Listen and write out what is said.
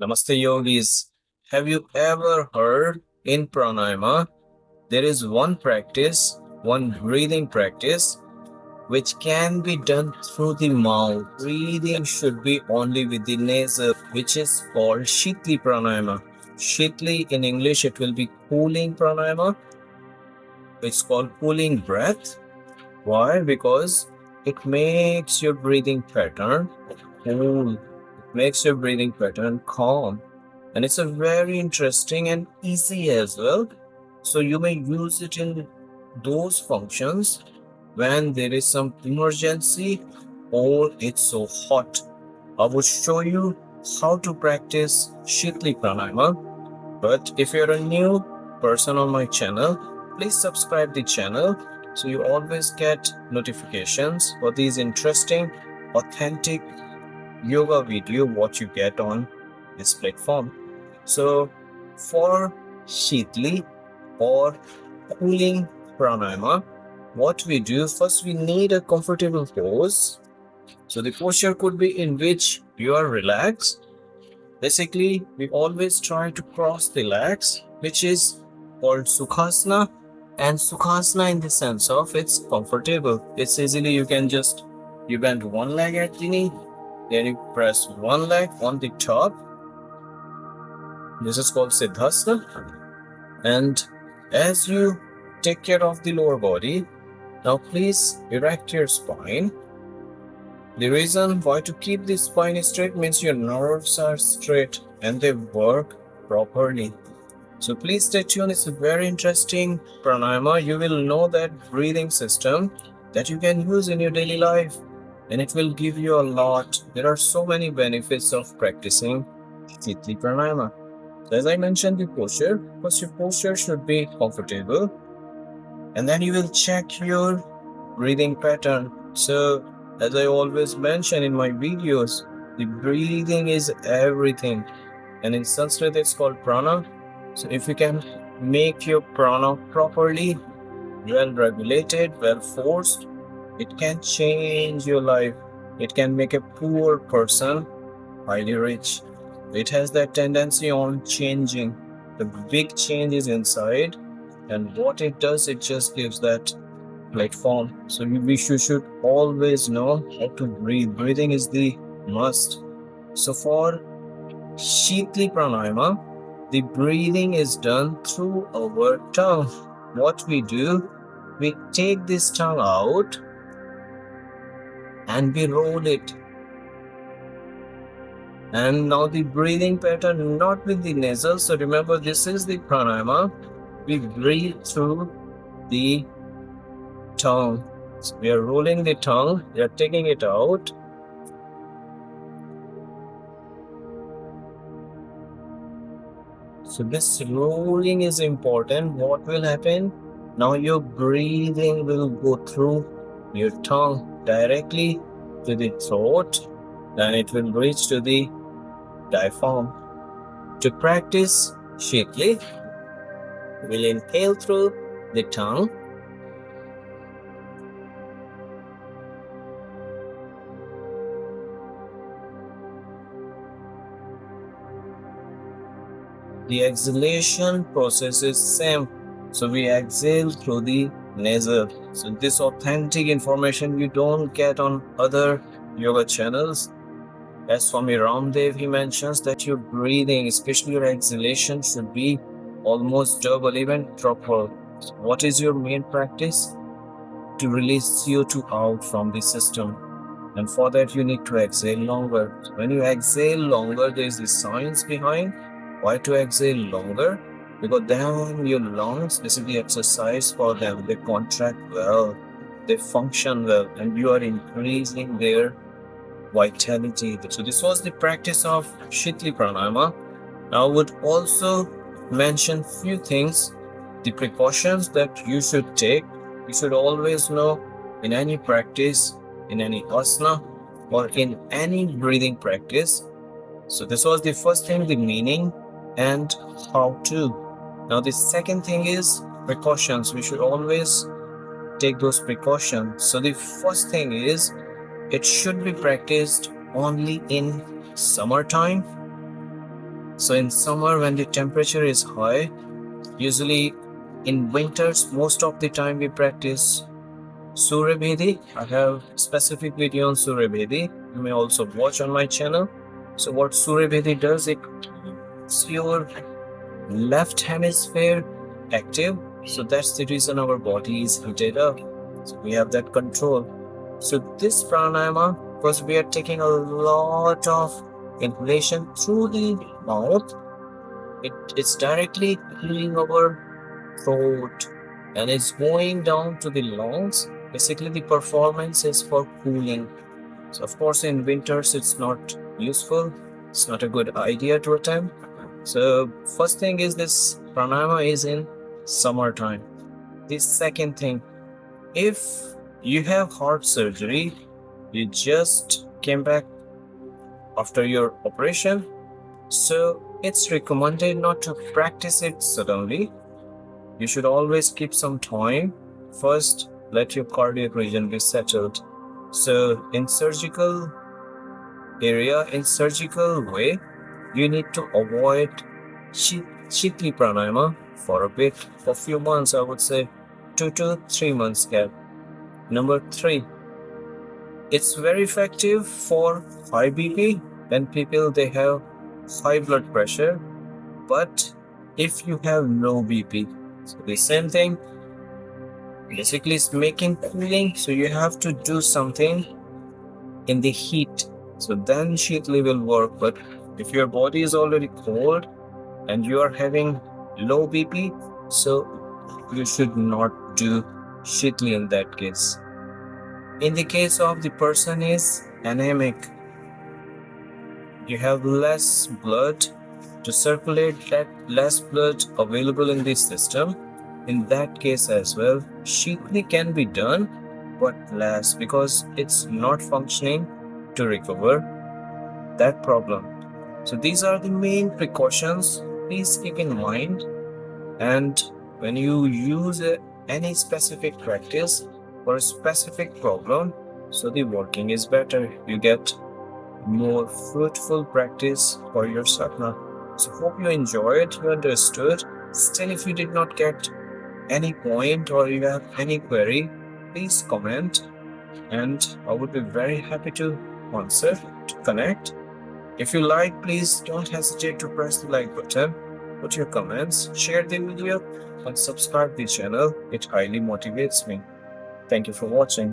Namaste yogis. Have you ever heard in pranayama there is one practice, one breathing practice which can be done through the mouth. Breathing should be only with the nasal, which is called Shitli pranayama. Shitli in English it will be cooling pranayama. It's called cooling breath. Why? Because it makes your breathing pattern cool. It makes your breathing pattern calm. And it's a very interesting and easy as well. So you may use it in those functions when there is some emergency or it's so hot. I will show you how to practice Shitli Pranayama. But if you're a new person on my channel, please subscribe the channel so you always get notifications for these interesting, authentic yoga video what you get on this platform. So for Shitli or cooling pranayama, what we do first, we need a comfortable pose. So the posture could be in which you are relaxed. Basically, we always try to cross the legs, which is called Sukhasana. And Sukhasana in the sense of it's comfortable. It's easily you bend one leg at the knee, then you press one leg on the top. This is called Siddhasana. And as you take care of the lower body, now please erect your spine. The reason why to keep the spine straight means your nerves are straight and they work properly. So please stay tuned. It's a very interesting pranayama. You will know that breathing system that you can use in your daily life, and it will give you a lot. There are so many benefits of practicing Shitli pranayama. So as I mentioned, the posture. First, your posture should be comfortable, and then you will check your breathing pattern. So as I always mention in my videos, the breathing is everything, and in Sanskrit it's called prana. So if you can make your prana properly, well regulated, well forced, it can change your life. It can make a poor person highly rich. It has that tendency on changing. The big change is inside, and what it does, it just gives that platform. So we should always know how to breathe. Breathing is the must. So for Shitli Pranayama, the breathing is done through our tongue. What we do, we take this tongue out and we roll it. And now the breathing pattern, not with the nasal. So remember, this is the pranayama. We breathe through the tongue. So we are rolling the tongue, we are taking it out. So this rolling is important. What will happen? Now your breathing will go through your tongue directly to the throat, and it will reach to the diaphragm. To practice Shitli, we'll inhale through the tongue. The exhalation process is same. So we exhale through the nasal. So this authentic information you don't get on other yoga channels. As Swami Ramdev, he mentions that your breathing, especially your exhalation, should be almost double, even triple. So what is your main practice? To release CO2 out from the system. And for that, you need to exhale longer. So when you exhale longer, there is the science behind why to exhale longer. Because then your lungs basically exercise for them. They contract well, they function well, and you are increasing their vitality. So this was the practice of Shitli Pranayama. Now I would also mention few things, the precautions that you should take. You should always know in any practice, in any asana, or in any breathing practice. So this was the first thing, the meaning and how to. Now the second thing is precautions. We should always take those precautions. So the first thing is it should be practiced only in summertime So in summer, when the temperature is high, usually in winters, most of the time we practice Surya Bhedi. I have specific video on Surya Bhedi. You may also watch on my channel. So what Surya Bhedi does, it keeps your left hemisphere active. So that's the reason our body is heated up. So we have that control. So this pranayama, because we are taking a lot of inhalation through the mouth, it's directly cooling our throat and it's going down to the lungs. Basically, the performance is for cooling. So, of course, in winters, it's not useful. It's not a good idea to attempt. So, first thing is this pranayama is in summertime. The second thing, if you have heart surgery, you just came back after your operation, so it's recommended not to practice it suddenly. You should always keep some time. First, let your cardiac region be settled. So in surgical area, in surgical way, you need to avoid Shitli pranayama for a bit, for a few months, I would say 2 to 3 months gap. Number three, it's very effective for high BP when people they have high blood pressure. But if you have low BP, so the same thing, basically it's making cooling. So you have to do something in the heat. So then Shitli will work. But if your body is already cold and you are having low BP, so you should not do Shitli in that case. In the case of the person is anemic, you have less blood to circulate, that less blood available in the system. In that case as well, Shitli can be done, but less, because it's not functioning to recover that problem. So these are the main precautions. Please keep in mind. And when you use any specific practice for a specific problem, so the working is better. You get more fruitful practice for your sadhana. So hope you enjoyed, you understood. Still, if you did not get any point or you have any query, please comment and I would be very happy to answer, to connect. If you like, please don't hesitate to press the like button, put your comments, share the video and subscribe the channel. It highly motivates me. Thank you for watching.